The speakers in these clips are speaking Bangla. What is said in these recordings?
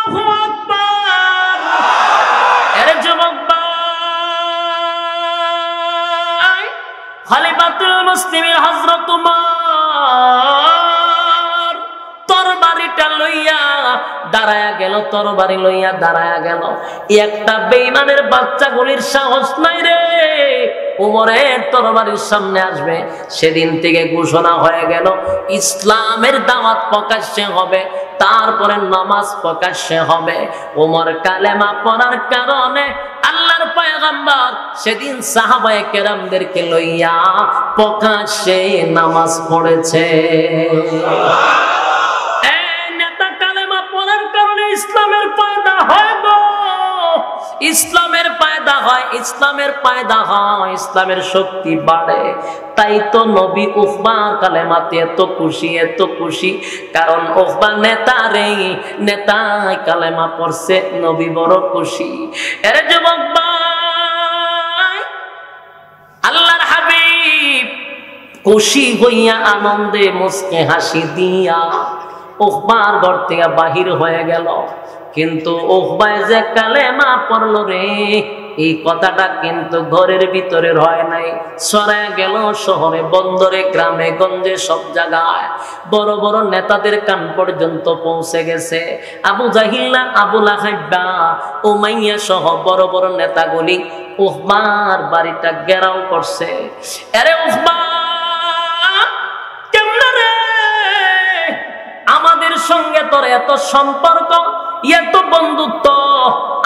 আল্লাহু আকবার। এর যুবক ভাই, খলিফাতুল মুসলিমিন হযরত উমর তরবারিটা লইয়া দাঁড়ায়া গেল, তরবারি লইয়া দাঁড়ায়া গেল। একটা বেঈমানের বাচ্চাগুলির সাহস নাই রে উমরের তরবারির সামনে আসবে। সেদিন থেকে ঘোষণা হয়ে গেল ইসলামের দাওয়াত প্রকাশ্যে হবে, তারপরে নামাজ প্রকাশ্যে হবে। উমর কালেমা পড়ার কারণে আল্লাহর পয়গম্বর সেদিন সাহাবায়ে কেরামদেরকে লইয়া প্রকাশ্যে নামাজ পড়েছে। ইসলামের পয়দা হয় গো, ইসলামের পয়দা হয়, ইসলামের পয়দা হয়, ইসলামের শক্তি বাড়ে। তাই তো নবী উকবা কালেমাতে এত খুশি, এত খুশি, কারণ উকবা নেতা রে, নেতা কালেমা পড়ছে, নবী বড় খুশি। এর যুবক ভাই, আল্লাহর হাবিব খুশি হইয়া আনন্দে মুস্কে হাসি দিয়া উকবার ঘর থেকে বাহির হয়ে গেল। কিন্তু উকবায় যে কালেমা পড়ল রে, এই কথাটা কিন্তু ঘরের ভিতরে হয় নাই, ছড়ায় গেল শহরে, বন্দরে, গ্রামে গঞ্জে, সব জায়গায় বড় বড় নেতাদের কান পর্যন্ত পৌঁছে গেছে। আবু জাহিল্লা, আবু লাহাব্বা, উমাইয়া সহ বড় বড় নেতাগুলি উকবার বাড়িটা ঘেরাও করছে। আরে উকবা আমাদের সঙ্গে তোর এত সম্পর্ক, এত বন্ধুত্ব,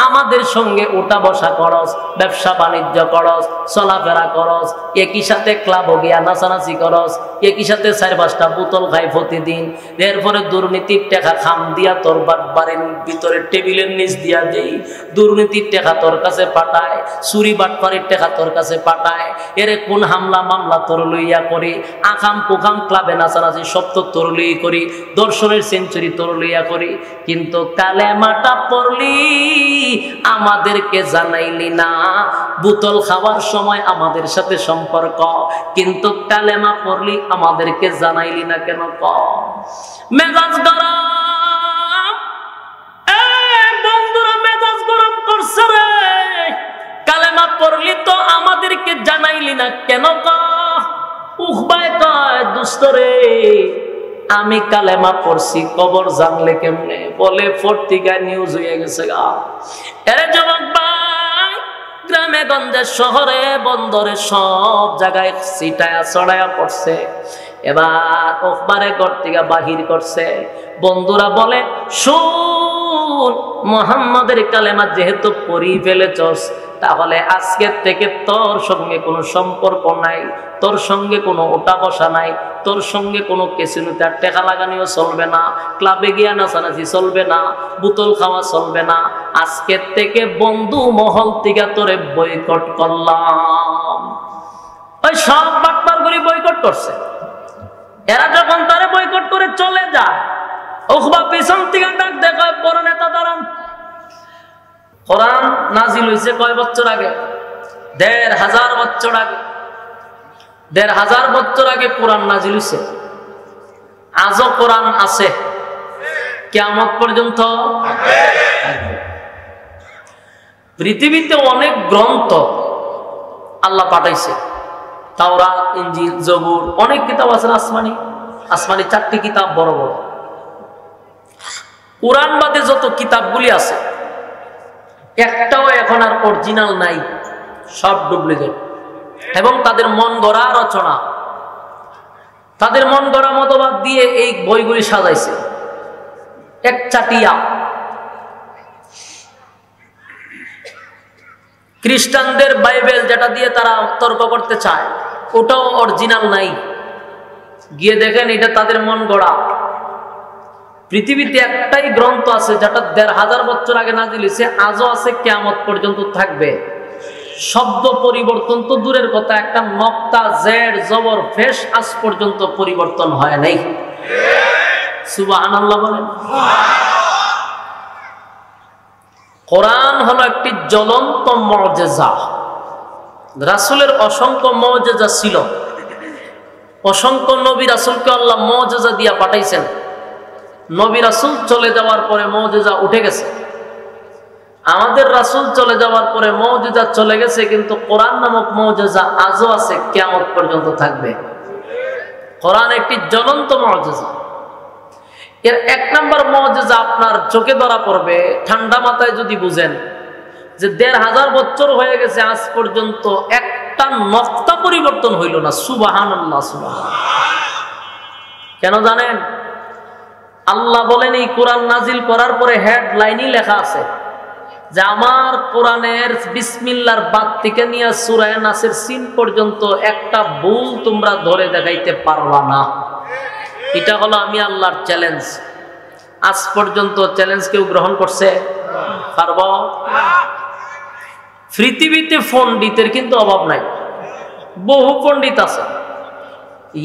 আমাদের সঙ্গে উঠা বসা করস, ব্যবসা বাণিজ্য করস, চলাফেরা করস, একই সাথে ক্লাব গিয়া নাচানাচি করস, একই সাথে 4-5টা বোতল খাই প্রতিদিন। এরপরে দুর্নীতির টাকা খাম দিয়া তোর বাড়ির ভিতরে টেবিলের নিচ দিয়া দেই, দুর্নীতির টাকা তোর কাছে পাঠায়, চুরি বাটপারির টাকা তোর কাছে পাঠায়। এরে কোন হামলা মামলা তোর লইয়া করি, আকাম কুকাম ক্লাবে নাচানাচি সব তো তোর লইয়া করি, দর্শনের সেঞ্চুরি তোর লইয়া করি। কিন্তু কালেমাটা পড়লি আমাদেরকে জানাইলি না, বোতল খাওয়ার সময় আমাদের সাথে সম্পর্ক, কিন্তু কালেমা পড়লি আমাদেরকে জানাইলি না কেন? মেজাজ গরম, বন্ধুরা মেজাজ গরম করছে রে, কালেমা পড়লি তো আমাদেরকে জানাইলি না কেন? উকবায় কয় দুষ্ট রে, আমি কালেমা পড়ছি, কবর জানলে কেমনে? বলে পত্রিকায় নিউজ হয়ে গেছে গা। এরে যুবক ভাই, গ্রামে গঞ্জে শহরে বন্দরে সব জায়গায় ছিটায়া ছড়ায়া পড়ছে। এবার উকবারে ঘর থেকে বাহির করছে। বন্ধুরা বলে শুন, মুহাম্মাদের কালেমা যেহেতু পড়ি ফেলেছস, তাহলে আজকের থেকে তোর সঙ্গে কোনো সম্পর্ক নাই, তোর সঙ্গে কোনো ওঠা বসা নাই, তোর সঙ্গে কোনো কেসিনোতে আর টাকা লাগানিও চলবে না, ক্লাবে গিয়া নাচানাচি চলবে না, বোতল খাওয়া চলবে না। আজকের থেকে বন্ধু মহল থেকে তোরে বয়কট করলাম। ওই সব বাটপারগুলি বয়কট করছে। এরা যখন তারে বয়কট করে চলে যায়, উকবা পিছন থেকে ডাক দেয়, বড় নেতা দাঁড়ান। কোরআন নাজিল হয়েছে কয় বছর আগে? ১৫০০ বছর আগে। ১৫০০ বছর আগে কোরআন নাজিল হয়েছে। আজও কোরআন আছে, কিয়ামত পর্যন্ত। পৃথিবীতে অনেক গ্রন্থ আল্লাহ পাঠাইছে, তাওরাত, ইনজিল, জবুর, অনেক কিতাব আছে। আসমানি 4টি কিতাব বড় বড়। কোরআন বাদে যত কিতাবগুলি আছে একটাও এখন আর অরিজিনাল নাই, সব ডুপ্লিকেট। এবং তাদের মন গড়া রচনা, তাদের মন গড়া মতবাদ দিয়ে এই বইগুলি সাজাইছে। এক চাটিয়া। খ্রিস্টানদের বাইবেল যেটা দিয়ে তারা তর্ক করতে চায়, ওটাও অরিজিনাল নাই। গিয়ে দেখেন এটা তাদের মন গড়া। পৃথিবীতে একটাই গ্রন্থ আছে যেটা ১৫০০ বছর আগে নাজিল হয়েছে, আজও আছে, কিয়ামত পর্যন্ত থাকবে। শব্দ পরিবর্তন তো দূরের কথা, একটা নক্তা, জেড, জবর, ফেস আজ পর্যন্ত পরিবর্তন হয় নাই। সুবহানাল্লাহ বলেন। কোরআন হলো একটি জ্বলন্ত মুজিজা। রাসূলের অসংখ্য মুজিজা ছিল, অসংখ্য নবী রাসূলকে আল্লাহ মুজিজা দিয়া পাঠাইছেন। নবী রাসূল চলে যাওয়ার পরে মুজিজা উঠে গেছে, আমাদের রাসূল চলে যাওয়ার পরে মুজিজা চলে গেছে, কিন্তু কোরআন নামক মুজিজা আজও আছে, কিয়ামত পর্যন্ত থাকবে। কোরআন একটি জ্বলন্ত মুজিজা। এর এক নম্বর মুজিজা আপনার চোখে ধরা পড়বে ঠান্ডা মাথায় যদি বুঝেন যে ১৫০০ বছর হয়ে গেছে, আজ পর্যন্ত একটা নকতা পরিবর্তন হইল না। সুবহানাল্লাহ, সুবহানাল্লাহ। কেন জানেন? আল্লাহ বলেন এই কোরআন নাজিল করার পরে হেডলাইনই লেখা আছে যে আমার কোরআনের বিসমিল্লাহর বাদ থেকে নিয়ে সূরা নাসের সিন পর্যন্ত একটা ভুল তোমরা ধরে দেখাইতে পারবা না। এটা হলো আমি আল্লাহর চ্যালেঞ্জ। আজ পর্যন্ত চ্যালেঞ্জ কেউ গ্রহণ করছে? পারব? পৃথিবীতে পণ্ডিতের কিন্তু অভাব নাই, বহু পণ্ডিত আছে।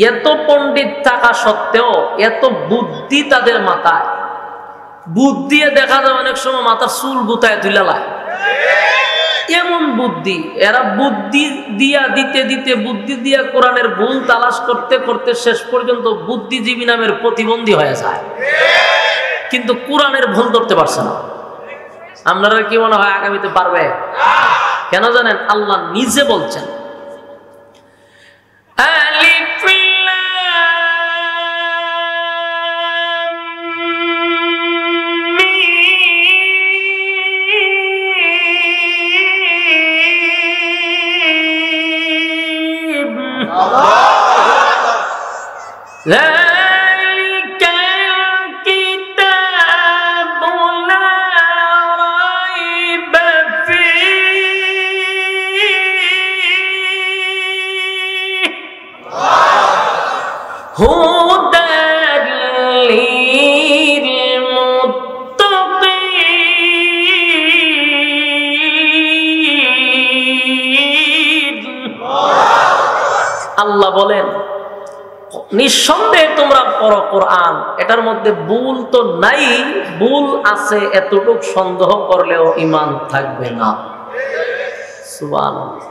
এত পণ্ডিত থাকা সত্ত্বেও এত বুদ্ধি তাদের মাথায়, বুদ্ধি দেখা যায় অনেক সময় মাথার চুল গুতায় তুলে লায়, এমন বুদ্ধি। এরা বুদ্ধি দিয়া দিতে দিতে, বুদ্ধি দিয়া কোরআনের ভুল তালাশ করতে করতে শেষ পর্যন্ত বুদ্ধিজীবী নামের প্রতিবন্ধী হয়ে যায়, কিন্তু কোরআনের ভুল ধরতে পারছে না। আপনারা কি মনে হয় আগামীতে পারবে? কেন জানেন? আল্লাহ নিজে বলছেন আল্লাহ বলেন নিঃসন্দেহে তোমরা পড়ো কোরআন, এটার মধ্যে ভুল তো নাই, ভুল আছে এতটুক সন্দেহ করলেও ঈমান থাকবে না। সুবহানাল্লাহ।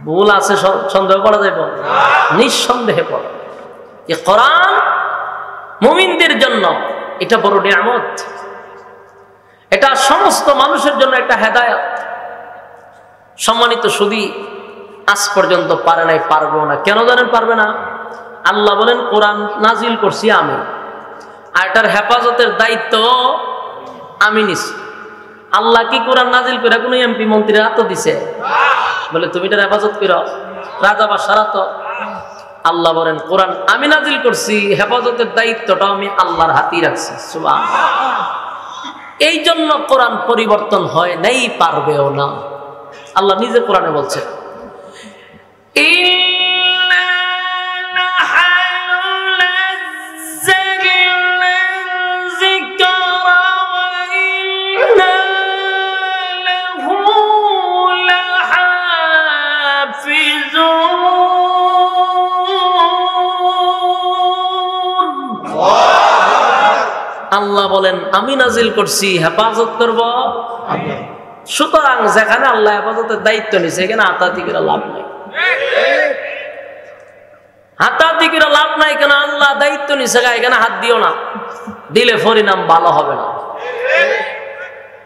ভুল আছে সন্দেহ করা যাবে? নিঃসন্দেহে পড়ো। এই কোরআন মুমিনদের জন্য এটা বড় নিয়ামত, এটা সমস্ত মানুষের জন্য একটা হেদায়েত। সম্মানিত সুধী, আজ পর্যন্ত পারে নাই, পারবো না। কেন জানেন পারবে না? আল্লাহ বলেন কোরআন নাজিল করছি আমি, আর এটার হেফাজতের দায়িত্ব আমি নিছি। আল্লাহ কি কোরআন নাজিল করে কোনো এমপি মন্ত্রীর হাতে দিছে? বলে তুমি এটার হেফাজত করো, রাজা বাদশাহর তো? আল্লাহ বলেন কোরআন আমি নাজিল করছি, হেফাজতের দায়িত্বটা আমি আল্লাহর হাতেই রাখছি। সুবহানাল্লাহ। এই জন্য কোরআন পরিবর্তন হয় নাই, পারবেও না। আল্লাহ নিজে কোরআনে বলছেন আল্লাহ বলেন আমি নাজিল করছি, হেফাজত করব। সুতরাং যেখানে আল্লাহ হেফাজতের দায়িত্ব নিছে এখানে হাতাহাতি করে লাভ নাই, হাতাহাতি করে লাভ নাই। কেন? আল্লাহ দায়িত্ব নিছে, এখানে হাত দিও না, দিলে পরিণাম ভালো হবে না।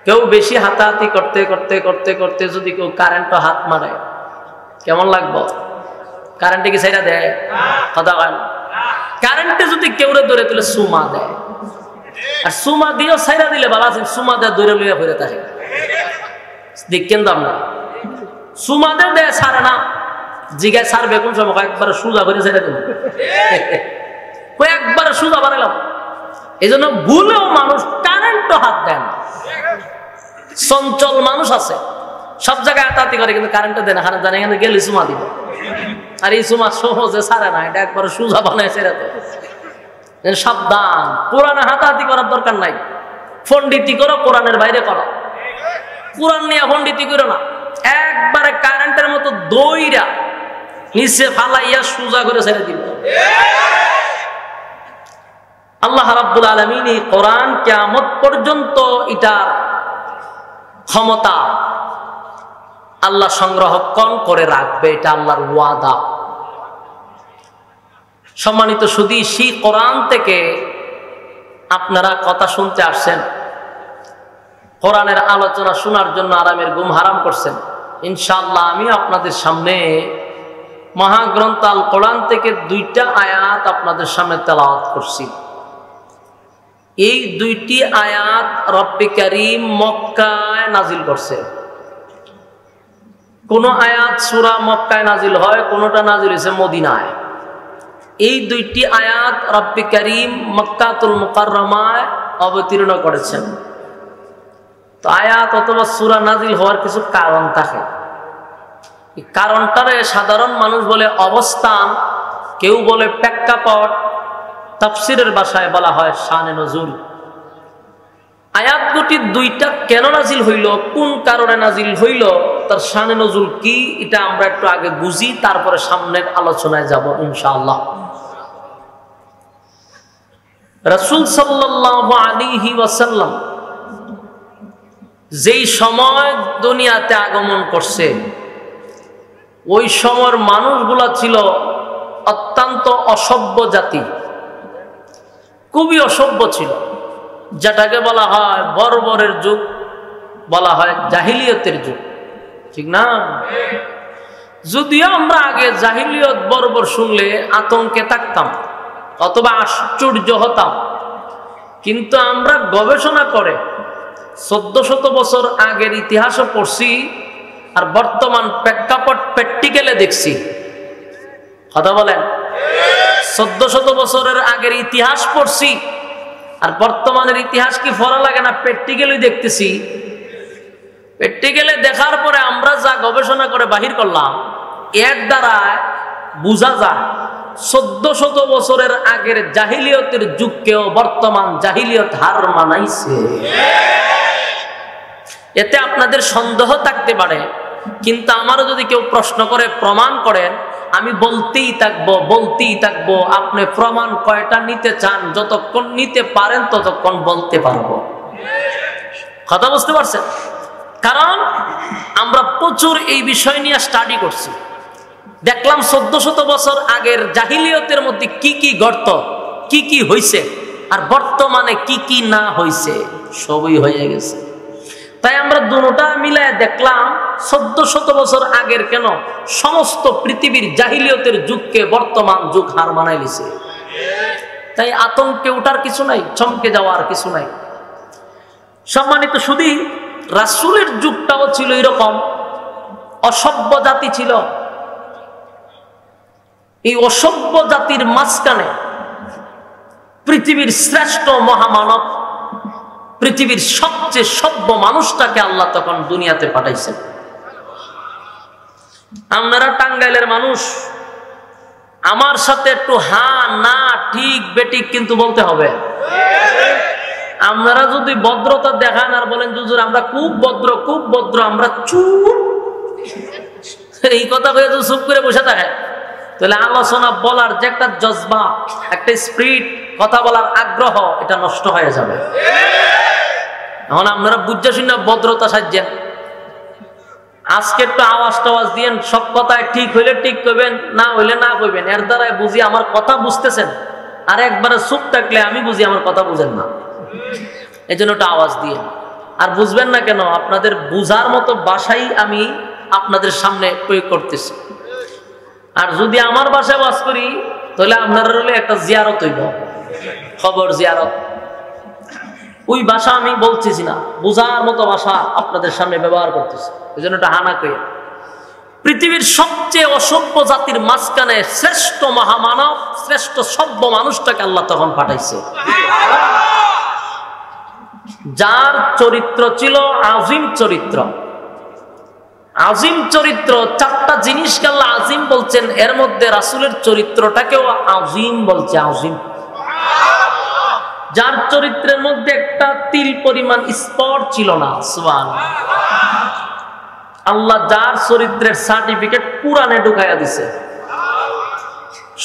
কেউ বেশি হাতাহাতি করতে করতে করতে করতে যদি কেউ কারেন্টে হাত মারে কেমন লাগবো? কারেন্টে কি ছাইরা দেয়? কথা কয় না। কারেন্টে যদি কেউ ধরে তুলে সুমা দেয়, আর সুমা দিয়েও ছাইরা দিলে ভালো আছে, সুমা দেয় ধরে লইয়া ফিরে থাকে দেখেন দাম না। সুমা দেয় ছাড়ে না, জিগায় ছাড়বে কোন সময়? একবারে সোজা করে ছেড়ে দেব, একবারে সোজা বানালাম। এই জন্য ভুলেও মানুষ কারেন্ট হাত দেয় না। চঞ্চল মানুষ আছে, সব জায়গায় হাতাহাতি করে, কিন্তু কারেন্ট দেয় না। হাতে জানে এখানে গেলে সুমা দিব, আর এই সুমা সহজে ছাড়ে না, এটা একবারে সোজা বানায় ছেড়ে দেয়। সাবধান, কোরআনে হাতাহাতি করার দরকার নাই। পণ্ডিতি করো, কোরআনের বাইরে করো। কোরআন নিয়ে পণ্ডিতি করো না, একবারে কারেন্টের মতো দইরা নিচে ফালাইয়া সোজা করে ছেড়ে দিব। আল্লাহ রাব্বুল আলামিন এই কোরআন কিয়ামত পর্যন্ত এটার ক্ষমতা আল্লাহ সংরক্ষণ করে রাখবে, এটা আল্লাহর ওয়াদা। সম্মানিত সুধী, সেই কোরআন থেকে আপনারা কথা শুনতে আসছেন, কোরআনের আলোচনা শোনার জন্য আরামের ঘুম হারাম করছেন। ইনশাআল্লাহ আমি আপনাদের সামনে মহাগ্রন্থ আল কোরআন থেকে 2টা আয়াত আপনাদের সামনে তেলাওয়াত করছি। এই 2টি আয়াত রব্বে কারীম মক্কায় নাজিল করছে। কোন আয়াত সূরা মক্কায় নাজিল হয়, কোনটা নাজিল হয়েছে মদিনায়। এই 2টি আয়াত রব্বে কারীম মক্কাতুল মুকাররমায় অবতীর্ণ করেছেন। তো আয়াত অথবা সূরা নাজিল হওয়ার কিছু কারণ থাকে। এই কারণটারে সাধারণ মানুষ বলে অবস্থান, কেউ বলে প্রেক্ষাপট, তাফসীরের ভাষায় বলা হয় শানে নজুল। আয়াত দুটি 2টা কেন নাজিল হইল, কোন কারণে নাজিল হইল, তার শানে নজুল কি, এটা আমরা একটু আগে বুঝি, তারপরে সামনের আলোচনায় যাব ইনশাআল্লাহ। রাসূল সাল্লাল্লাহু আলাইহি ওয়াসাল্লাম যেই সময় দুনিয়াতে আগমন করছে, ওই সময়ের মানুষগুলা ছিল অত্যন্ত অসভ্য জাতি, খুবই অসভ্য ছিল, যেটাকে বলা হয় বর্বরের যুগ, বলা হয় জাহিলিয়তের যুগ, ঠিক না? যদিও আমরা আগে জাহিলিয়ত বর্বর শুনলে আতঙ্কে থাকতাম অথবা আশ্চর্য হতাম, কিন্তু আমরা গবেষণা করে 1400 বছর আগের ইতিহাসও পড়ছি, আর বর্তমান প্রেক্ষাপট প্র্যাকটিক্যালে দেখছি। কথা বলেন, 1400 বছরের আগের ইতিহাস পড়ছি, আর বর্তমানের ইতিহাস কি পড়া লাগে না? প্র্যাকটিক্যালি দেখতেছি। প্র্যাকটিক্যালে দেখার পরে আমরা যা গবেষণা করে বাহির করলাম, এর দ্বারা বোঝা যায় 1400 বছরের আগের জাহিলিয়তের যুগকেও বর্তমান জাহিলিয়ত হার মানাইছে। এতে আপনাদের সন্দেহ থাকতে পারে, কিন্তু আমারও যদি কেউ প্রশ্ন করে প্রমাণ করেন, আমি বলতেই থাকবো। আপনি প্রমাণ কয়টা নিতে চান, যতক্ষণ নিতে পারেন ততক্ষণ বলতে পারবো। কথা বুঝতে পারছেন? কারণ আমরা প্রচুর এই বিষয় নিয়ে স্টাডি করছি। দেখলাম 1400 বছর আগের জাহিলিয়তের মধ্যে কি কি গর্ত, কি কি হইছে, আর বর্তমানে কি কি না হইছে, সবই হয়ে গেছে। তাই আমরা দুটোটা মিলায় দেখলাম 1400 বছর আগের কেন সমস্ত পৃথিবীর জাহিলিয়তের যুগকে বর্তমান যুগ হার মানাই দিছে। তাই আতঙ্কে ওঠার কিছু নাই, চমকে যাওয়ার কিছু নাই। সম্মানিত শুধু রাসূলের যুগটাও ছিল এরকম, অসভ্য জাতি ছিল। এই অসভ্য জাতির মাঝখানে পৃথিবীর শ্রেষ্ঠ মহামানব, পৃথিবীর সবচেয়ে সভ্য মানুষটাকে আল্লাহ তখন দুনিয়াতে পাঠাইছেন। আপনারা টাঙ্গাইলের মানুষ, আমার সাথে একটু হ্যাঁ না ঠিক বেঠিক কিন্তু বলতে হবে। আপনারা যদি ভদ্রতা দেখান আর বলেন হুজুর আমরা খুব ভদ্র, আমরা চুপ, এই কথা বলে তো চুপ করে বসে থাকে, তাহলে আলোচনা বলার যে একটা জজবা, একটা স্পিরিট, কথা বলার আগ্রহ, এটা নষ্ট হয়ে যাবে। এখন আপনারা বুঝতে শুনে ভদ্রতা সাজছেন, আজকে একটু আওয়াজ টাওয়াজ দিয়েন, সব কথায় ঠিক হইলে ঠিক কইবেন, না হইলে না কইবেন, এর দ্বারাই বুঝি আমার কথা বুঝতেছেন। আর একবারে চুপ থাকলে আমি বুঝি আমার কথা বুঝেন না, এই জন্য একটা আওয়াজ দিয়ে। আর বুঝবেন না কেন? আপনাদের বুঝার মতো ভাষাই আমি আপনাদের সামনে প্রয়োগ করতেছি। আর যদি আমার ভাষায় ওয়াজ করি তাহলে আপনারা হলে একটা জিয়ারত হইব, খবর জিয়ারত। ওই ভাষা আমি বলতেছি না, বুঝার মতো ভাষা আপনাদের সামনে ব্যবহার করতেছি, এই জন্য একটা হানা কইয়া। পৃথিবীর সবচেয়ে অসভ্য জাতির মাঝখানে শ্রেষ্ঠ মহামানব, শ্রেষ্ঠ সভ্য মানুষটাকে আল্লাহ তখন পাঠাইছে, যার চরিত্র ছিল আজিম চরিত্র। আজিম চরিত্র, 4টা জিনিসকে আল্লাহ আজিম বলছেন, এর মধ্যে রাসূলের চরিত্রটাকেও আজিম বলছে। আজিম, যার চরিত্রের মধ্যে একটা তিল পরিমাণ স্পট ছিল না। সুবহানাল্লাহ। আল্লাহ যার চরিত্রের সার্টিফিকেট কুরআনে ঢুকাইয়া দিছে।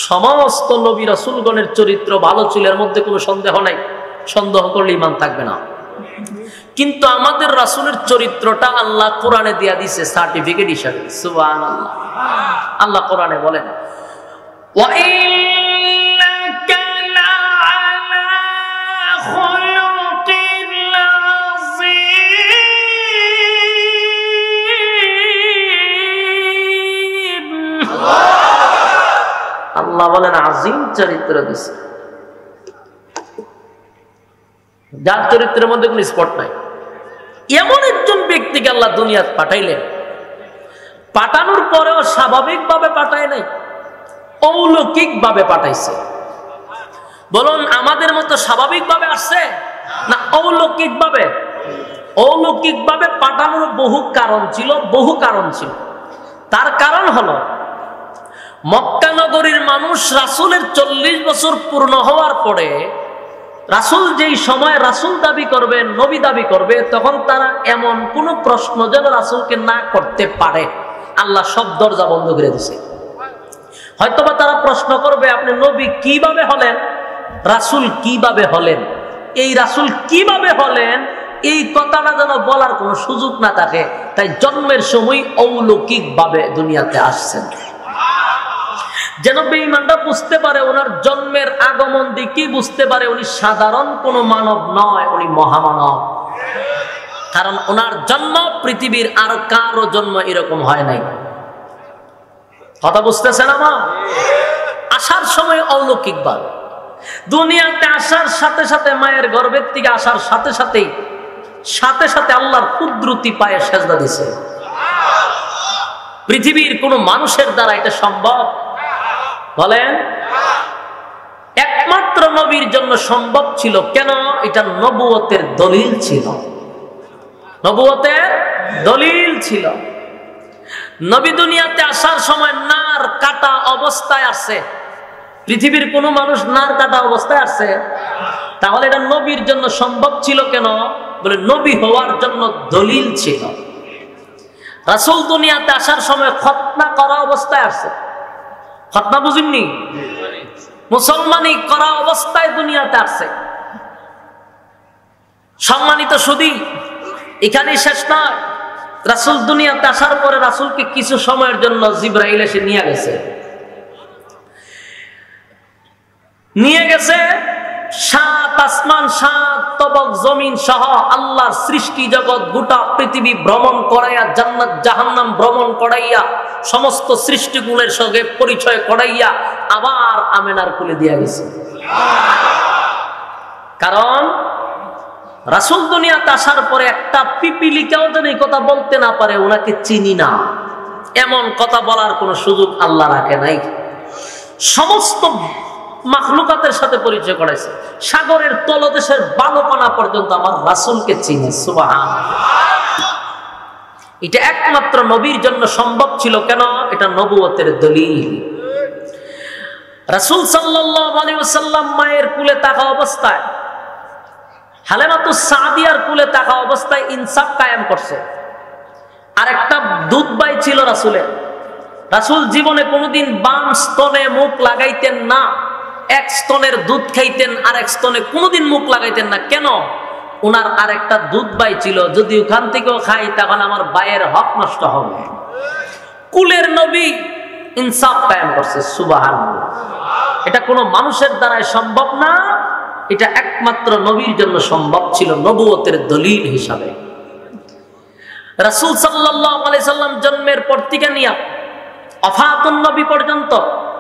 সমস্ত নবী রাসূলগণের চরিত্র ভালো ছিল, এর মধ্যে কোনো সন্দেহ নাই, সন্দেহ করলে ঈমান থাকবে না। কিন্তু আমাদের রাসূলের চরিত্রটা আল্লাহ কোরআনে দিয়া দিছে সার্টিফিকেট হিসাবে। সুবহানাল্লাহ। আল্লাহ কোরআনে বলেন, ওয়া ইন্নাকা লা'আলা আল্লাহ বলেন আজিম চরিত্র দিছে, যার চরিত্রের মধ্যে কোনো স্পট নাই। এমন একজন ব্যক্তিকে আল্লাহ দুনিয়াত পাঠাইলেন, পাঠানোর পরেও স্বাভাবিকভাবে পাঠায় নাই, অলৌকিক ভাবে পাঠাইছে। বলুন আমাদের মতো স্বাভাবিকভাবে আসছে না অলৌকিক ভাবে? অলৌকিক ভাবে পাঠানোর বহু কারণ ছিল। তার কারণ হলো মক্কা নগরীর মানুষ রাসূলের 40 বছর পূর্ণ হওয়ার পরে রাসূল যেই সময় রাসূল দাবি করবে, নবী দাবি করবে, তখন তারা এমন কোন প্রশ্ন যেন রাসূলকে না করতে পারে আল্লাহ সব দরজা বন্ধ করে দিয়েছে। হয়তোবা তারা প্রশ্ন করবে আপনি নবী কিভাবে হলেন, রাসূল কিভাবে হলেন, এই রাসূল কিভাবে হলেন এই কথাটা যেন বলার কোনো সুযোগ না থাকে, তাই জন্মের সময় অলৌকিক ভাবে দুনিয়াতে আসছেন, যেন বেঈমানরা বুঝতে পারে ওনার জন্মের আগমন দেখি বুঝতে পারে উনি সাধারণ কোনো মানব নয়, উনি মহামানব। কারণ ওনার জন্ম পৃথিবীর আর কারো জন্ম এরকম হয় নাই। কথা বুঝতেছেন আমার? আসার সময় অলৌকিক ভাবে দুনিয়াতে আসার সাথে সাথে মায়ের গর্ভের থেকে আসার সাথে সাথে আল্লাহর কুদরতি পায়ে সেজদা দিছে। পৃথিবীর কোন মানুষের দ্বারা এটা সম্ভব? বলেন। একমাত্র নবীর জন্য সম্ভব ছিল। কেন? এটা নবুয়তের দলিল ছিল, নবুয়তের দলিল ছিল। নবী দুনিয়াতে আসার সময় নার কাটা অবস্থায় আসছে। পৃথিবীর কোন মানুষ নার কাটা অবস্থায় আসছে? তাহলে এটা নবীর জন্য সম্ভব ছিল কেন? বলে নবী হওয়ার জন্য দলিল ছিল। রাসূল দুনিয়াতে আসার সময় খতনা করা অবস্থায় আসছে। খতনা বুঝিনি? মুসলমানি করা অবস্থায় দুনিয়াতে আসছে। সম্মানিত সুধী, এখানেই শেষ নয়। রাসূল দুনিয়াতে আসার পরে রাসূলকে কিছু সময়ের জন্য জিবরাইল এসে নিয়ে গেছে 7 আসমান 7 তবক জমিন সহ আল্লাহর সৃষ্টি জগৎ গোটা পৃথিবী ভ্রমণ করাইয়া, জান্নাত জাহান্নাম ভ্রমণ করাইয়া, সমস্ত সৃষ্টিগুলোর সঙ্গে পরিচয় করাইয়া আবার আমেনার কোলে দিয়া গেছে। কারণ রাসূল দুনিয়াতে আসার পরে একটা পিপিলিকাও যেন এই কথা বলতে না পারে ওনাকে চিনি না, এমন কথা বলার কোনো সুযোগ আল্লাহ রাখে নাই। সমস্ত মাখলুকাতের সাথে পরিচয় করাইছে। সাগরের তলদেশের বালুকণা পর্যন্ত আমার রাসূলকে চিনে। সুবহানাল্লাহ। এটা একমাত্র নবীর জন্য সম্ভব ছিল। কেন? এটা নবুয়তের দলিল। রাসূল সাল্লাল্লাহু আলাইহি ওয়াসাল্লাম মায়ের কুলে থাকা অবস্থায়, হালিমাতুস সাদিয়ার কুলে থাকা অবস্থায় ইনসাফ কায়েম করছে। আর একটা দুধ ভাই ছিল রাসূলের। রাসূল জীবনে কোনোদিন বাম স্তনে মুখ লাগাইতেন না। এক স্তনের দুধ খাইতেন, আর এক স্তনে কোনোদিন মুখ লাগাইতেন না। কেন? ওনার আরেকটা দুধ ভাই ছিল, যদি ওখান থেকেও খাই তাহলে আমার ভাইয়ের হক নষ্ট হবে। কুলের নবী ইনসাফ কায়েম করছে। সুবহানাল্লাহ। এটা কোনো মানুষের দ্বারাই সম্ভব না, এটা একমাত্র নবীর জন্য সম্ভব ছিল, নবুয়তের দলিল হিসাবে। রাসূল সাল্লাল্লাহু আলাইহি সাল্লাম জন্মের পর থেকে নিয়ে ওফাতুন নবী পর্যন্ত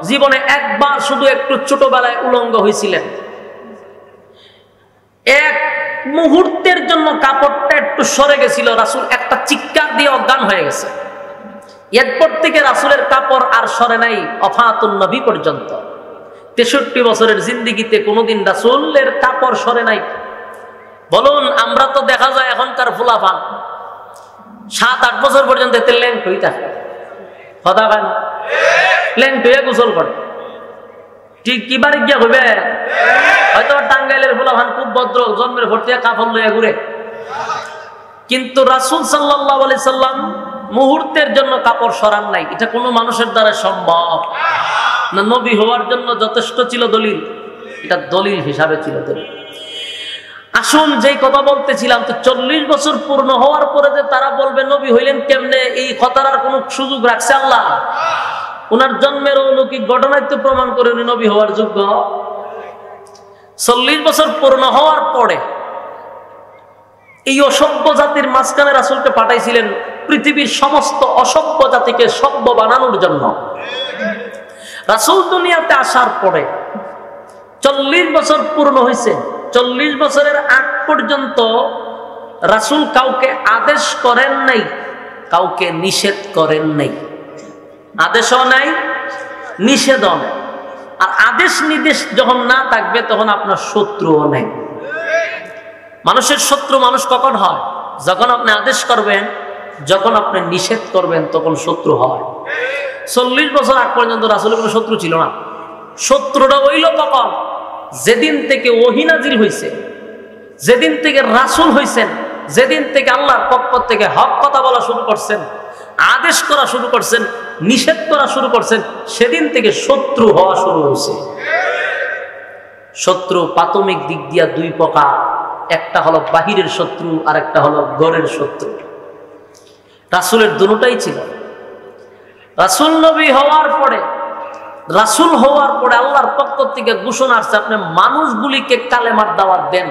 জীবনে একবার শুধু একটু ছোটবেলায় উলঙ্গ হয়েছিলেন। এক মুহূর্তের জন্য কাপড়টা একটু সরে গেছিল, রাসূল একটা চিৎকার দিয়ে অজ্ঞান হয়ে গেছে। এরপর থেকে রাসূলের কাপড় আর সরে নাই ওফাতুন নবী পর্যন্ত। 63 বছরের জিন্দেগিতে কোনোদিন রাসূলের কাপড় সরে নাই। বলুন, আমরা তো দেখা যায় এখনকার ফুলাফান 7-8 বছর পর্যন্ত এতে ল্যাংট হয়ে থাকে। কথা কেন? ল্যাংট হয়ে গোসল করে। ঠিক কি বাড়ি গিয়া হইবে? হয়তো টাঙ্গাইলের ফুলাফান খুব ভদ্র, জন্মের ভর্তি কাপড় লইয়া ঘুরে। কিন্তু রাসূল সাল্লাল্লাহু আলাইহি সাল্লাম মুহূর্তের জন্য কাপড় সরান নাই। এটা কোনো মানুষের দ্বারা সম্ভব না। নবী হওয়ার জন্য যথেষ্ট ছিল দলিল, এটা দলিল হিসাবে ছিল দলিল। আসুন, যেই কথা বলতেছিলাম, তো 40 বছর পূর্ণ হওয়ার পরে যে তারা বলবে নবী হইলেন কেমনে, এই কথার আর কোনো সুযোগ রাখছে আল্লাহ? ওনার জন্মের অলৌকিক ঘটনায় তো প্রমাণ করে উনি নবী হওয়ার যোগ্য। 40 বছর পূর্ণ হওয়ার পরে এই অসভ্য জাতির মাঝখানে রাসূলকে পাঠাইছিলেন পৃথিবীর সমস্ত অসভ্য জাতিকে সভ্য বানানোর জন্য। রাসূল দুনিয়াতে আসার পরে 40 বছর পূর্ণ হয়েছে। 40 বছরের আগ পর্যন্ত রাসূল কাউকে আদেশ করেন নাই, কাউকে নিষেধ করেন নাই। আদেশও নাই, নিষেধও নাই। আর আদেশ নির্দেশ যখন না থাকবে তখন আপনার শত্রুও নাই। মানুষের শত্রু মানুষ কখন হয়? যখন আপনি আদেশ করবেন, যখন আপনি নিষেধ করবেন তখন শত্রু হয়। 40 বছর আগ পর্যন্ত রাসূলের কোনো শত্রু ছিল না। শত্রুটা হইল কখন? যেদিন থেকে ওহী নাজিল হয়েছে, যেদিন থেকে রাসূল হয়েছেন, যেদিন থেকে আল্লাহর পক্ষ থেকে হক কথা বলা শুরু করছেন, আদেশ করা শুরু করছেন, নিষেধ করা শুরু করছেন, সেদিন থেকে শত্রু হওয়া শুরু হয়েছে। শত্রু প্রাথমিক দিক দিয়া দুই প্রকার, একটা হলো বাহিরের শত্রু আর একটা হলো ঘরের শত্রু। রাসূলের দুটোটাই ছিল। রাসূল নবী হওয়ার পরে, রাসূল হওয়ার পরে আল্লাহর পক্ষ থেকে ঘোষণা আসছে আপনি মানুষগুলিকে কালেমার দাওয়াত দেন।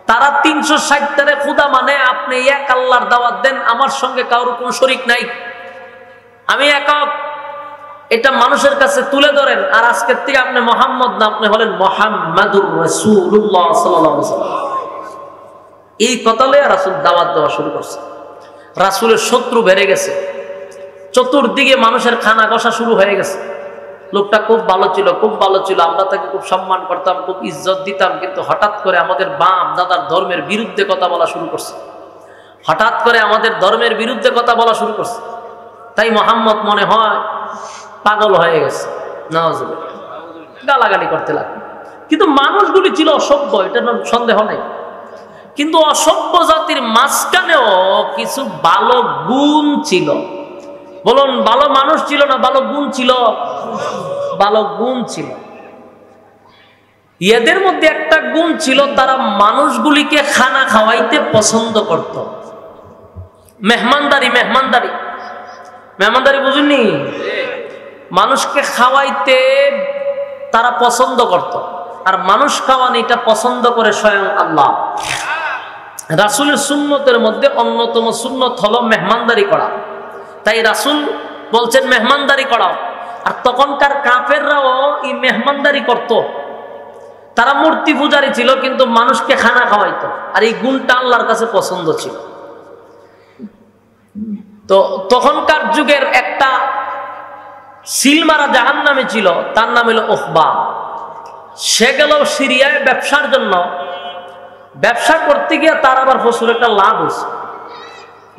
তারা 360 খোদা মানে, আপনি এক আল্লাহর দাওয়াত দেন, আমার সঙ্গে কারোর কোনো শরীক নাই, আমি একক, এটা মানুষের কাছে তুলে ধরেন। আর আজকের থেকে আপনি মুহাম্মদ না, আপনি হলেন মুহাম্মাদুর রাসূলুল্লাহ সাল্লাল্লাহু আলাইহি ওয়াসাল্লাম। এই কথা লয়ে রাসূল দাওয়াত দেওয়া শুরু করছে। রাসূলের শত্রু বেড়ে গেছে, চতুর্দিকে মানুষের খানা কষা শুরু হয়ে গেছে। লোকটা খুব ভালো ছিল, খুব ভালো ছিল, আমরা তাকে খুব সম্মান করতাম, খুব ইজ্জত দিতাম, কিন্তু হঠাৎ করে আমাদের বাপ দাদার ধর্মের বিরুদ্ধে কথা বলা শুরু করছে। হঠাৎ করে আমাদের ধর্মের বিরুদ্ধে কথা বলা শুরু করছে। তাই মুহাম্মদ মনে হয় পাগল হয়ে গেছে, নাউজুবিল্লাহ, গালাগালি করতে লাগলো। কিন্তু মানুষগুলি ছিল অসভ্য, এটা সন্দেহ নেই। কিন্তু অসভ্য জাতির মাঝখানেও কিছু ভালো গুণ ছিল। বলুন, ভালো মানুষ ছিল না ভালো গুণ ছিল? ভালো গুণ ছিল। এদের মধ্যে একটা গুণ ছিল, তারা মানুষগুলিকে খানা খাওয়াইতে পছন্দ করত। মেহমানদারি, মেহমানদারি, মেহমানদারি বুঝুননি? মানুষকে খাওয়াইতে তারা পছন্দ করত। আর মানুষ খাওয়ানো এটা পছন্দ করে স্বয়ং আল্লাহ। রাসূলের সুন্নতের মধ্যে অন্যতম সুন্নত হলো মেহমানদারি করা। তাই রাসূল বলছেন মেহমানদারি করাও। আর তখনকার কাফেররাও এই মেহমানদারি করত। তারা মূর্তি পূজারী ছিল, কিন্তু মানুষকে খানা খাওয়াইতো। আর এই গুণটা আল্লাহর কাছে পছন্দ ছিল। তো তখনকার যুগের একটা সিলমারা জাহান্নামী ছিল, তার নাম হলো উকবা। সে গেল সিরিয়ায় ব্যবসার জন্য। ব্যবসা করতে গিয়ে তার আবার প্রচুর একটা লাভ হয়েছে।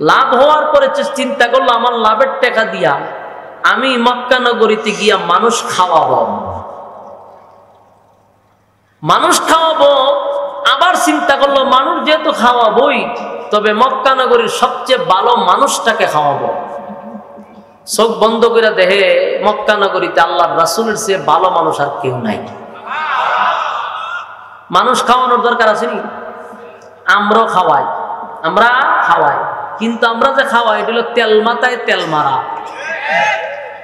লাভ হওয়ার পরে চিন্তা করলো, আমার লাভের টাকা দিয়া আমি মক্কা নগরীতে গিয়া মানুষ খাওয়াবো, মানুষ খাওয়াবো। আবার চিন্তা করলো, মানুষ যেহেতু খাওয়াবোই, তবে মক্কা নগরীর সবচেয়ে ভালো মানুষটাকে খাওয়াবো। চোখ বন্ধ করে দেখে মক্কা নগরীতে আল্লাহর রাসূলের চেয়ে ভালো মানুষ আর কেউ নাই। মানুষ খাওয়ানোর দরকার আছে নি? আমরাও খাওয়াই, আমরা খাওয়াই, কিন্তু আমরা যে খাওয়াই এটা হলো তেল মাথায় তেল মারা।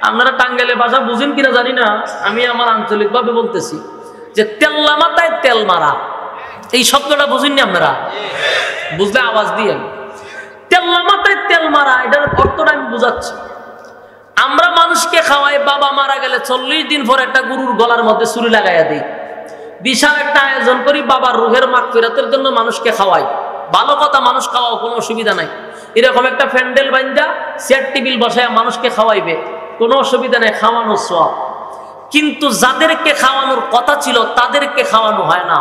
আপনারা টাঙ্গাইলের ভাষা বুঝেন কিনা জানি না, আমি আমার আঞ্চলিক ভাবে বলতেছি যে তেল্লা মাথায় তেল মারা। এই শব্দটা বুঝেননি আপনারা? বুঝলে আওয়াজ দিয়ে। তেল্লা মাথায় তেল মারা, এটার অর্থটা আমি বুঝাচ্ছি। আমরা মানুষকে খাওয়াই, বাবা মারা গেলে 40 দিন পর একটা গরুর গলার মধ্যে ছুরি লাগাইয়া দিই, বিশাল একটা আয়োজন করি, বাবার রুহের মাগফিরাতের জন্য মানুষকে খাওয়াই। ভালো কথা, মানুষ খাওয়াও, কোনো অসুবিধা নাই। এরকম একটা প্যান্ডেল বাইন্দা চেয়ার টেবিল বসায় মানুষকে খাওয়াইবে, কোনো অসুবিধা নেই, খাওয়ানো সওয়াব। কিন্তু যাদেরকে খাওয়ানোর কথা ছিল তাদেরকে খাওয়ানো হয় না।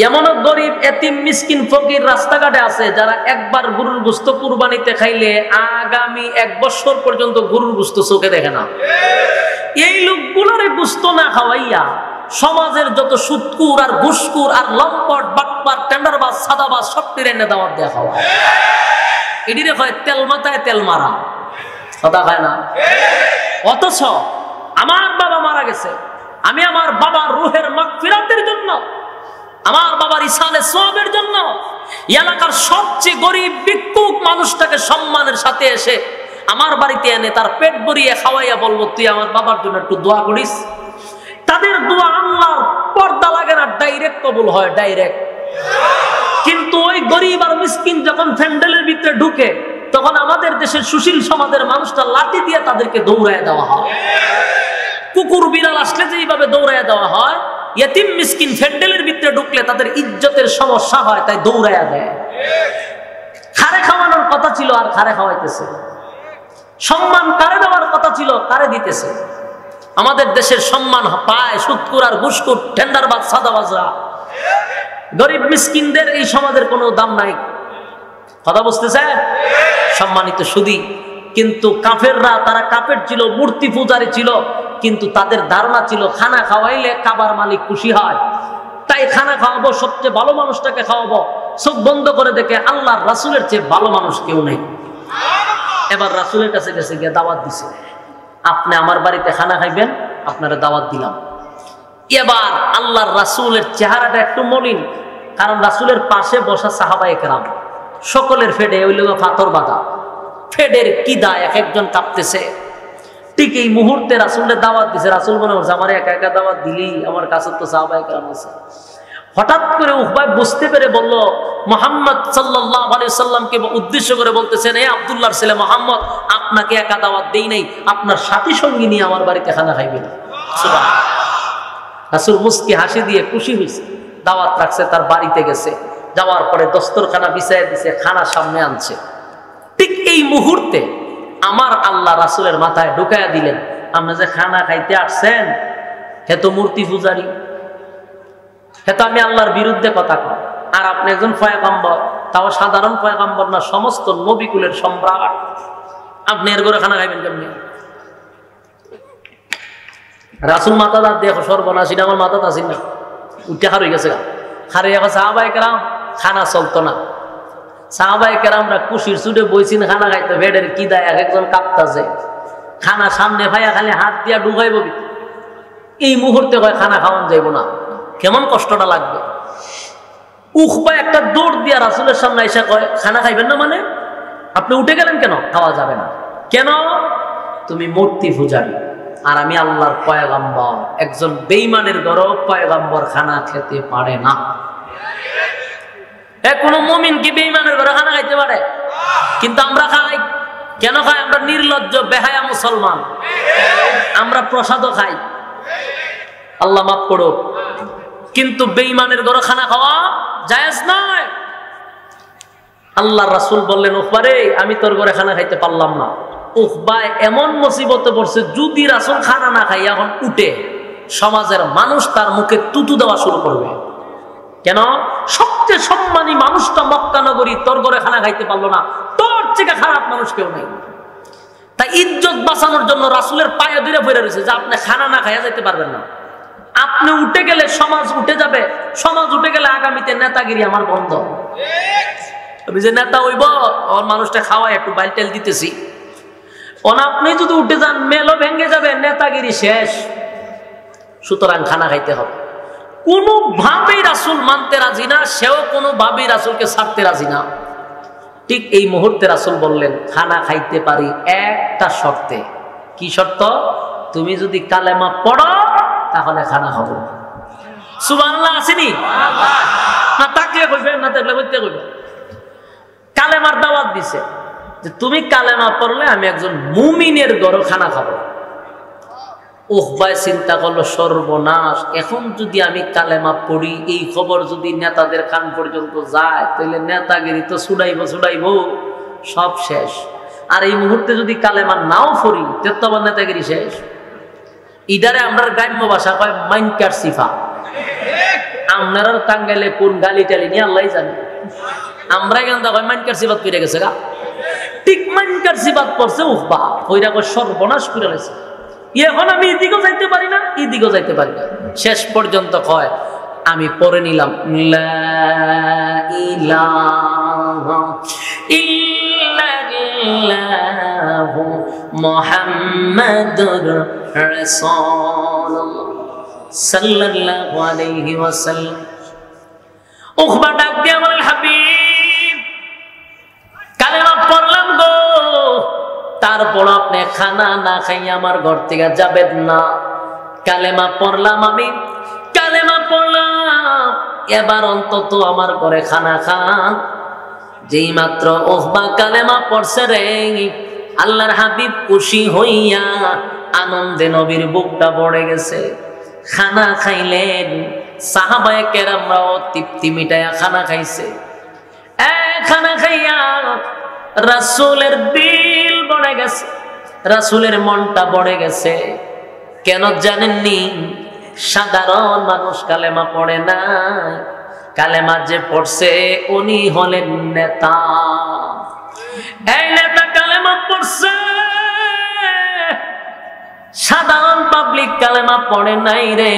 এমনও গরিব এতিম মিসকিন ফকির রাস্তাঘাটে আছে যারা একবার গরুর গোশত কুরবানিতে খাইলে আগামী 1 বছর পর্যন্ত গরুর গোশত চোখে দেখে না। এই লোকগুলোরে গোশত না খাওয়াইয়া সমাজের যত সুদকুর আর ঘুষকুর আর লম্পট বাটপার টেন্ডারবাজ সাদাবাজ সব টিরেনে দাওয়াত দেয়া খাওয়ায়। এটিরে হয় তেল মাথায় তেল মারা, কথা হয় না? অথচ আমার বাবা মারা গেছে, আমি আমার বাবার রুহের মাগফিরাতের জন্য, আমার বাবার ইসালে সওয়াবের জন্য এলাকার সবচেয়ে গরিব ভিক্ষুক মানুষটাকে সম্মানের সাথে এসে আমার বাড়িতে এনে তার পেট ভরিয়ে খাওয়াইয়া বলবো, তুই আমার বাবার জন্য একটু দোয়া করিস। তাদের দোয়া আল্লাহর পর্দা লাগে না, ডাইরেক্ট কবুল হয়, ডাইরেক্ট। কিন্তু ওই গরিব আর মিসকিন যখন প্যান্ডেলের ভিতরে ঢুকে তখন আমাদের দেশের সুশীল সমাজের মানুষটা লাঠি দিয়ে তাদেরকে দৌড়ায় দেওয়া হয়। কুকুর বিড়াল আসলে যেভাবে দৌড়ায় দেওয়া হয়, ইয়েতিম মিসকিন ফ্যান্ডেলের ভিতরে ঢুকলে তাদের ইজ্জতের সমস্যা হয়, তাই দৌড়ায়া দেয়। খারে খাওয়ানোর কথা ছিল আর খারে খাওয়াইতেছে। সম্মান কারে দেওয়ার কথা ছিল কারে দিতেছে। আমাদের দেশের সম্মান পায় সুদকুর আর ঘুষখোর টেন্ডারবাজ সাদাবাজরা। গরিব মিসকিনদের এই সমাজের কোনো দাম নাই। কথা বুঝতেছে? সম্মানিত সুদী। কিন্তু কাফেররা, তারা কাফের ছিল, মূর্তি পূজারী ছিল, কিন্তু তাদের ধারণা ছিল খানা খাওয়াইলে কাবার মালিক খুশি হয়, তাই খানা খাওয়াবো, সবচেয়ে ভালো মানুষটাকে খাওয়াবো। চোখ বন্ধ করে দেখে আল্লাহর রাসূলের চেয়ে ভালো মানুষ কেউ নেই। এবার রাসূলের কাছে গেছে, গিয়ে দাওয়াত দিছে, আপনি আমার বাড়িতে খানা খাইবেন, আপনারা দাওয়াত দিলাম। এবার আল্লাহর রাসূলের চেহারাটা একটু মলিন, কারণ রাসূলের পাশে বসা সাহাবায়ে কেরাম সকলের ফেডে ওই লোক পাথর বাঁধা, ফেডের কি দায়, এক একজন কাঁপতেছে। ঠিক এই মুহূর্তে রাসূলের দাওয়াত দিছে। রাসূল মনে করছে আমার একা একা দাওয়াত দিলি, আমার কাছে তো সাহাবায়ে কেরাম আছে। হঠাৎ করে উকবায় বুঝতে পেরে বলল, মুহাম্মদ সাল্লাল্লাহু আলাইহি সাল্লামকে উদ্দেশ্য করে বলতেছেন, হে আব্দুল্লাহর ছেলে মুহাম্মদ, আপনাকে একা দাওয়াত দেই নাই, আপনার সাথী সঙ্গী নিয়ে আমার বাড়িতে খানা খাইবেন। সুবহানাল্লাহ। রাসূল মুস্কি হাসি দিয়ে খুশি হয়েছে, দাওয়াত রাখছে, তার বাড়িতে গেছে। যাওয়ার পরে দস্তরখানা বিছায় দিছে, খানা সামনে আনছে। ঠিক এই মুহূর্তে আমার আল্লাহ রাসূলের মাথায় ঢুকায়া দিলেন, আপনি যে খানা খাইতে আসছেন, হে তো মূর্তি পূজারী, হে তো আমি আল্লাহর বিরুদ্ধে কথা কয়, আর আপনি একজন পয়গম্বর, তাও সাধারণ পয়গম্বর না, সমস্ত নবীকুলের সম্রাট, আপনি এর করে খানা খাইবেন কেমনি? রাসূল মাথা দাঁত দেখো, সর্বনাশী, আমার মাথা আসি না, উঠে হার হয়ে গেছে। হারে এখন সাহাবায়ে কেরাম খানা চলতো না। সাহাবায়ে কেরামরা কুশির চুটে বইছিন খানা খাইতে, ভেড়ের কি দেয়, এক একজন কাঁপতাছে। খানা সামনে ভাইয়া খালি হাত দিয়া ডুবাইব। এই মুহূর্তে কয় খানা খাওয়ান যাইব না, কেমন কষ্টটা লাগবে। উকবা একটা দৌড় দিয়া রাসূলের সামনে এসে কয়, খানা খাইবেন না মানে? আপনি উঠে গেলেন কেন? খাওয়া যাবে না কেন? তুমি মূর্তি পূজারী আর আমি আল্লাহর পয়গম্বর। একজন বেঈমানের ঘরেও পয়গম্বর খানা খেতে পারে না। কোনো মুমিন কি বেঈমানের ঘরে খানা খাইতে পারে? কিন্তু আমরা খাই। কেন খাই? আমরা নির্লজ্জ বেহায়া মুসলমান, আমরা প্রসাদও খাই, আল্লাহ মাফ করো। কিন্তু বেঈমানের ঘরে খানা খাওয়া জায়েজ নয়। আল্লাহর রাসূল বললেন, উকবারে আমি তোর ঘরে খানা খাইতে পারলাম না। উকবা এমন মুসিবতে পড়ছে, যদি রাসূল খানা না খাই এখন উঠে, সমাজের মানুষ তার মুখে তুতু দেওয়া শুরু করবে। কেন? সবচেয়ে সম্মানী মানুষটা মক্কা নগরী তোর ঘরে খানা খাইতে পারলো না, তোর থেকে খারাপ মানুষ কেউ নেই। তাই ইজ্জত বাঁচানোর জন্য রাসূলের পায়ে ধরে পড়ে রয়েছে যে আপনি খানা না খাইয়া যাইতে পারবেন না। আপনি উঠে গেলে সমাজ উঠে যাবে, সমাজ উঠে গেলে আগামীতে নেতাগিরি আমার বন্ধ। আমি যে নেতা হইব, আমার মানুষটা খাওয়াই একটু বাইলটেল দিতেছি, আপনি যদি উঠে যান মেলো ভেঙে যাবে, নেতাগিরি শেষ। সুতরাং খানা খাইতে হবে। কোনোভাবেই রাসূল মানতে রাজি না, সেও কোনোভাবেই রাসূলকে ছাড়তে রাজি না। ঠিক এই মুহূর্তে রাসূল বললেন, খানা খাইতে পারি একটা শর্তে। কি শর্ত? তুমি যদি কালেমা পড়ো তাহলে খানা হবে। সুবহানাল্লাহ আসেনি? না থাকলে কইবেন, না থাকলে কইতে কইবেন। কালেমার দাওয়াত দিছে যে তুমি কালেমা পড়লে আমি একজন মুমিনের ঘরে খানা খাবো। উকবা চিন্তা করলো, সর্বনাশ, এখন যদি আমি কালেমা পড়ি, এই খবর যদি নেতাদের কান পর্যন্ত যায়, তাহলে নেতাগিরি তো ছুড়াইব, সব শেষ। আর এই মুহূর্তে যদি কালেমা নাও পড়ি, তো আবার নেতাগিরি শেষ। ইদারে আমরা গ্রাম্য ভাষা কয় মাইনকার সিফা। আপনারা টাঙ্গাইলে কোন গালি টালি নিয়ে আল্লাহ জানে। আমরা এখান থেকে মাইনকার সিফাত করে গেছে গা। ঠিক মাইনকার সিফাত পড়ছে উকবা, ওইরা কয় সর্বনাশ করে গেছে। এখন আমি এদিকেও যাইতে পারি না, এদিকেও যাইতে পারি না। শেষ পর্যন্ত কয়, আমি পড়ে নিলাম লা ইলাহা ইল্লাল্লাহু মুহাম্মাদুর রাসূলুল্লাহ সাল্লাল্লাহু আলাইহি ওয়াসাল্লাম। উকবা ডাক দিয়ে বলেন, হাবিব, কালেমা পড়লাম গো, তারপর আপনি খানা না খাইয়া আমার ঘর থেকে যাবেন না। কালেমা পড়লাম, আমি কালেমা পড়লাম, এবার অন্তত আমার ঘরে খানা খান। যেই মাত্র উকবা কালেমা পড়ছে রে, আল্লাহর হাবিব খুশি হইয়া আনন্দে নবীর বুকটা ভরে গেছে। খানা খাইলেন, সাহাবায়ে কেরামরাও তৃপ্তি মিটাইয়া খানা খাইছে। খানা খাইয়া রাসূলের দিল ভরে গেছে, রাসূলের মনটা ভরে গেছে। কেন জানেননি? সাধারণ মানুষ কালেমা পড়ে না, কালেমা যে পড়ছে উনি হলেন নেতা। এই নেতা কালেমা পড়ছে, সাধারণ পাবলিক কালেমা পড়ে নাই রে,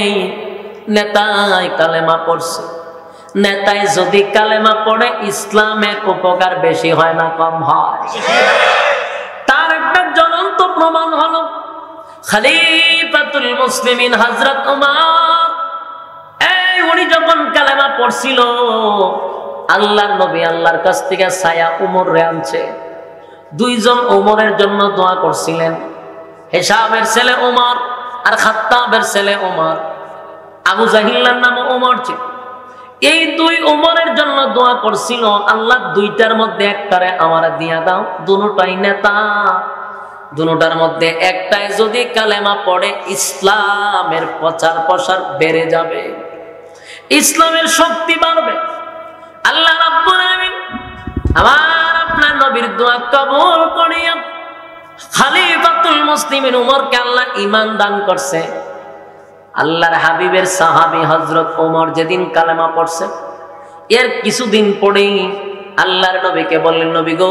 নেতাই কালেমা পড়ছে। নেতাই যদি কালেমা পড়ে ইসলামের উপকার বেশি হয় না কম হয়? তার একটা জ্বলন্ত প্রমাণ হলো খলিফাতুল মুসলিমিন হযরত ওমর। উনি যখন কালেমা পড়ছিল, আল্লাহর নবী আল্লাহর কাছ থেকে ছায়া উমরে আনছে। দুইজন উমরের জন্য দোয়া করছিলেন, হিসাবের ছেলে উমর আর খাত্তাবের ছেলে উমর। আবু জাহিল্লার নাম উমর ছিল। এই দুই উমরের জন্য দোয়া করছিল, আল্লাহ দুইটার মধ্যে একটারে আমার দিয়া দাও, দুটোটাই নেতা। দুটার মধ্যে একটাই যদি কালেমা পড়ে ইসলামের প্রচার প্রসার বেড়ে যাবে, ইসলামের শক্তি বাড়বে। আল্লাহ রাব্বুল আলামিন আমার আপনার নবীর দোয়া কবুল করিয়া খলিফাতুল মুসলিমিন উমরকে আল্লাহ ঈমান দান করছে। আল্লাহর হাবিবের সাহাবী হযরত ওমর যেদিন কালেমা পড়ছে, এর কিছুদিন পরেই আল্লাহর নবীকে বললেন, নবী গো,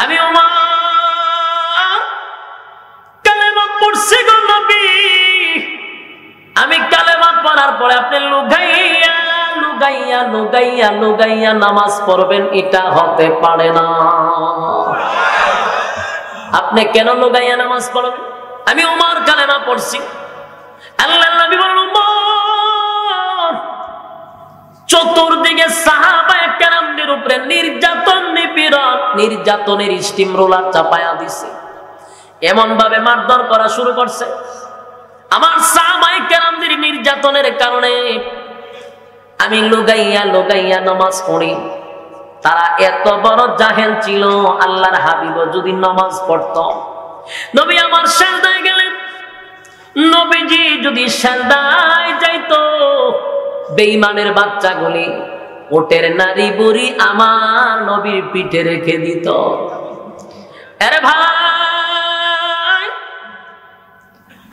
আমি ওমর কালেমা পড়ছি গো নবী। আমি কালেমা পড়ার পরে আপনি লুগাইয়া লুগাইয়া লুগাইয়া লুগাইয়া নামাজ পড়বেন, এটা হতে পারে না। আপনি কেন লুগাইয়া নামাজ পড়বেন? আমি ওমর কালেমা পড়ছি। আল্লাহর নবী বলেন, ওমর চতুর্দিকে সাহাবায়ে কেরামদের উপরে নির্যাতন নিপীড়ন, নির্যাতনের স্টিম রোলার চাপায়া দিছে। এমন ভাবে মারধর করা শুরু করছে, আমার সাহাবায়ে কেরামদের নির্যাতনের কারণে আমি লুগাইয়া লুগাইয়া নামাজ পড়ি। তারা এত বড় জাহেল ছিল, আল্লাহর হাবিব যদি নামাজ পড়তো, নবী আমার সাজদায় গেলেন, নবীজি যদি সাজদায় যাইতো, বেঈমানের বাচ্চাগুলি ওটের নারী বুড়ি আমার নবীর পিঠে রেখে দিত। আরে ভাই,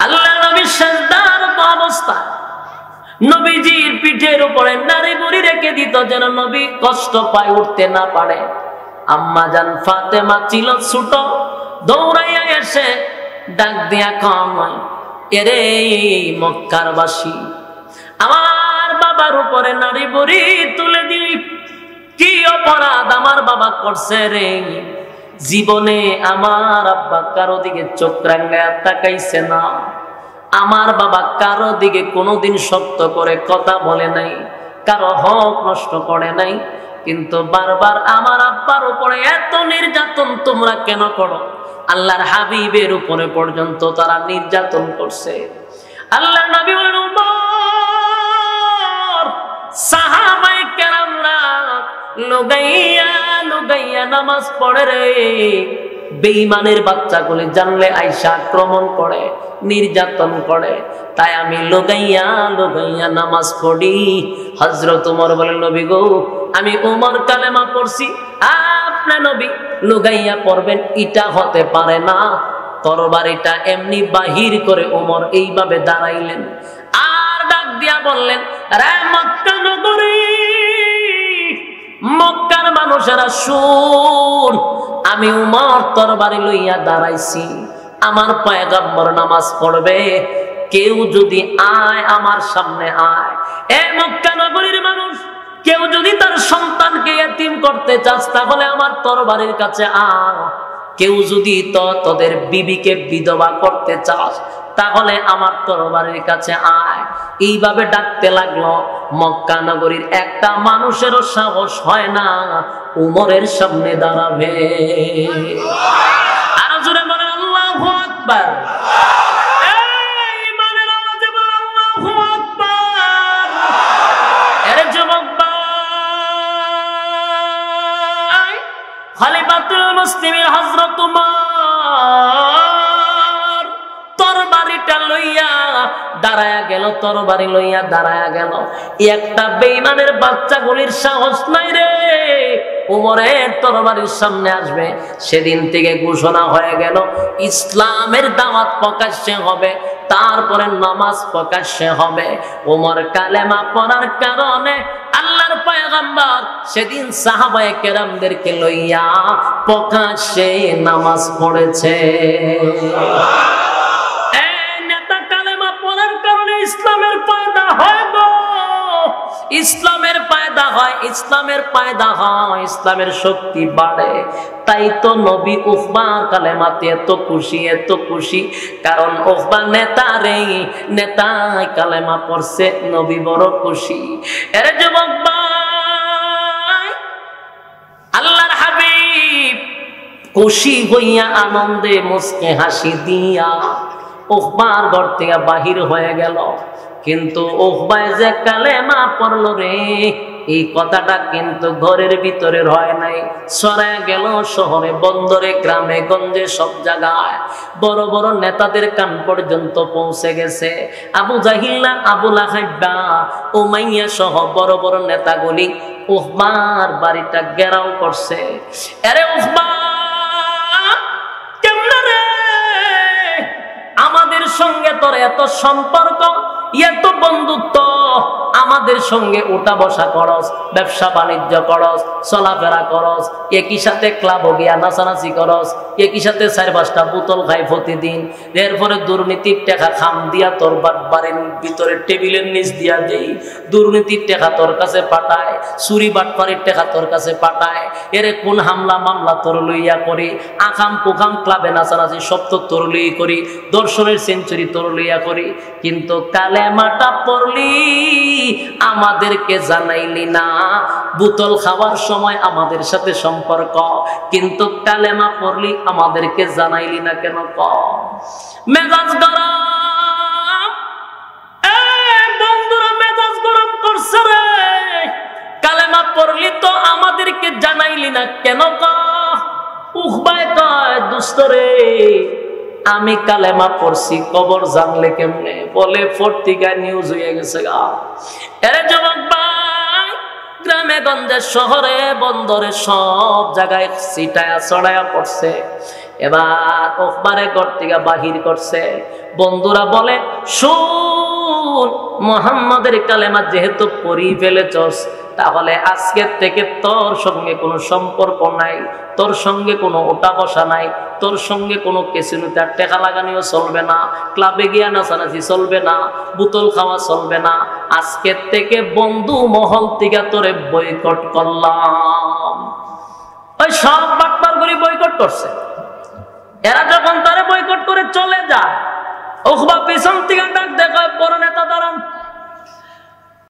আল্লাহ নবীর সাজদার অবস্থা, নবীজির পিঠের উপরে নারী বুড়ি রেখে দিত যেন নবী কষ্ট পায়, উঠতে না পারে। আম্মা জান ফাতেমা ছিল ছোট, দৌড়াইয়া এসে ডাক দিয়া কয়, এরে মক্কার বাসী, আমার বাবার উপরে নারী বুড়ি তুলে দিলি, কি অপরাধ আমার বাবা করছে রে? জীবনে আমার আব্বা কারো দিকে চোখ রাঙায়া তাকাইছে না, আমার বাবা কারো দিকে কোনোদিন শক্ত করে কথা বলে নাই, কারো হক নষ্ট করে নাই, কিন্তু বারবার আমার আব্বার উপরে এত নির্যাতন তোমরা কেন করো? আল্লাহর হাবিবের উপরে পর্যন্ত তারা নির্যাতন করছে। আল্লাহর নবী বলেন, উমর সাহাবায়ে কেরামরা লুগাইয়া লুগাইয়া নামাজ পড়ে রে, বেঈমানের বাচ্চাগুলি জানলে আইসা আক্রমণ করে, নির্যাতন করে, তাই আমি লুগাইয়া লুগাইয়া নামাজ পড়ি। হযরত ওমর বলেন, নবী গো, আমি ওমর কালেমা পড়ছি, আপনার নবী লুগাইয়া পড়বেন, এটা হতে পারে না। তরবারিটা এমনি বাহির করে ওমর এইভাবে দাঁড়াইলেন, আর ডাক দিয়া বললেন, রে মক্কা নগরী, মক্কার মানুষেরা শুন, আমি উমর তরবারি লইয়া দাঁড়াইছি, আমার পয়গম্বর নামাজ পড়বে, কেউ যদি আয় আমার সামনে আয়। এ মক্কা নগরীর মানুষ, কেউ যদি তার সন্তানকে এতিম করতে চাস তাহলে আমার তরবারির কাছে আয়, কেউ যদি তোদের বিবিকে বিধবা করতে চাস তাহলে আমার তরবারির কাছে আয়। এইভাবে ডাকতে লাগলো। মক্কা নগরীর একটা মানুষেরও সাহস হয় না উমরের সামনে দাঁড়াবে। আরো জোরে বলেন আল্লাহু আকবার। ইমানের আওয়াজে বলেন আল্লাহু আকবার। এর যুবক ভাই, মুসলিমের হযরত উমর তরবারিটা লইয়া দাঁড়ায়া গেল, তরবারি লইয়া দাঁড়ায়া গেল। একটা বেঈমানের বাচ্চাগুলির সাহস নাই রে উমরের তরবারির সামনে আসবে। সেদিন থেকে ঘোষণা হয়ে গেল ইসলামের দাওয়াত প্রকাশ্যে হবে, তারপরে নামাজ প্রকাশ্যে হবে। উমর কালেমা পড়ার কারণে আল্লাহর পয়গম্বর সেদিন সাহাবায়ে কেরামদেরকে লইয়া প্রকাশ্যে নামাজ পড়েছে। ইসলামের পয়দা হয় গো, ইসলামের পয়দা হয়, ইসলামের পয়দা হয়, ইসলামের শক্তি বাড়ে। তাই তো নবী উকবা কালেমাতে এত খুশি, এত খুশি, কারণ উকবা নেতা রে, নেতাই কালেমা পড়ছে, নবী বড় খুশি। এর যুবক ভাই, আল্লাহর হাবিব খুশি হইয়া আনন্দে মুস্কে হাসি দিয়া উকবার ঘর থেকে বাহির হয়ে গেল। কিন্তু উকবায় যে কালেমা পড়ল রে, এই কথাটা কিন্তু ঘরের ভিতরে হয় নাই, ছড়ায় গেল শহরে, বন্দরে, গ্রামে গঞ্জে, সব জায়গায় বড় বড় নেতাদের কান পর্যন্ত পৌঁছে গেছে। আবু জাহিল্লা, আবু লাহাইবা, উমাইয়া সহ বড় বড় নেতাগুলি উকবার বাড়িটা ঘেরাও করছে। আরে উকবা কেমনে রে, আমাদের সঙ্গে তোর এত সম্পর্ক, এত বন্ধুত্ব, আমাদের সঙ্গে উঠা বসা করস, ব্যবসা বাণিজ্য করস, চলাফেরা করস, একই সাথে ক্লাব গিয়া নাচানাচি করস, একই সাথে 4-5টা বোতল খাই প্রতিদিন, এরপরে দুর্নীতির টাকা খাম দিয়া তোর বাড়ির ভিতরে টেবিলের নিচ দিয়া দেই, দুর্নীতির টাকা তোর কাছে পাঠায়, চুরি বাটপারির টাকা তোর কাছে পাঠায়, এরে কোন হামলা মামলা তোর লইয়া করি, আকাম কুকাম ক্লাবে নাচানাচি সব তো তোর লই করি, দর্শনের সেঞ্চুরি তোর লইয়া করি। কিন্তু কালেমাটা পড়লি আমাদেরকে জানাইলি না, বোতল খাওয়ার সময় আমাদের সাথে সম্পর্ক, কিন্তু কালেমা পড়লি আমাদেরকে জানাইলি না কেন? মেজাজ গরম, বন্ধুরা মেজাজ গরম করছে রে, কালেমা পড়লি তো আমাদেরকে জানাইলি না কেন? উকবায় কয় দুষ্ট রে, আমি কালেমা পড়ছি, কবর জানলে কেমনে? বলে পত্রিকায় নিউজ হয়ে গেছে গা। এর যুবক ভাই, গ্রামে গঞ্জে শহরে বন্দরে সব জায়গায় ছিটায়া ছড়ায়া পড়ছে। এবার উকবারে ঘর থেকে বাহির করছে। বন্ধুরা বলে শুন, মুহাম্মাদের কালেমা যেহেতু পড়ি ফেলেছস, তাহলে আজকের থেকে তোর সঙ্গে কোনো সম্পর্ক নাই, তোর সঙ্গে কোনো ওঠা বসা নাই, তোর সঙ্গে কোনো কেসিনোতে টাকা লাগানিও চলবে না, ক্লাবে গিয়া নাচানাচি চলবে না, বোতল খাওয়া চলবে না। আজকের থেকে বন্ধু মহল থেকে তোরে বয়কট করলাম। ওই সব বাটপারগুলি বয়কট করছে। এরা যখন তারে বয়কট করে চলে যায়, উকবা পিছন থেকে ডাক দেখায়, বড় নেতা দাঁড়ান।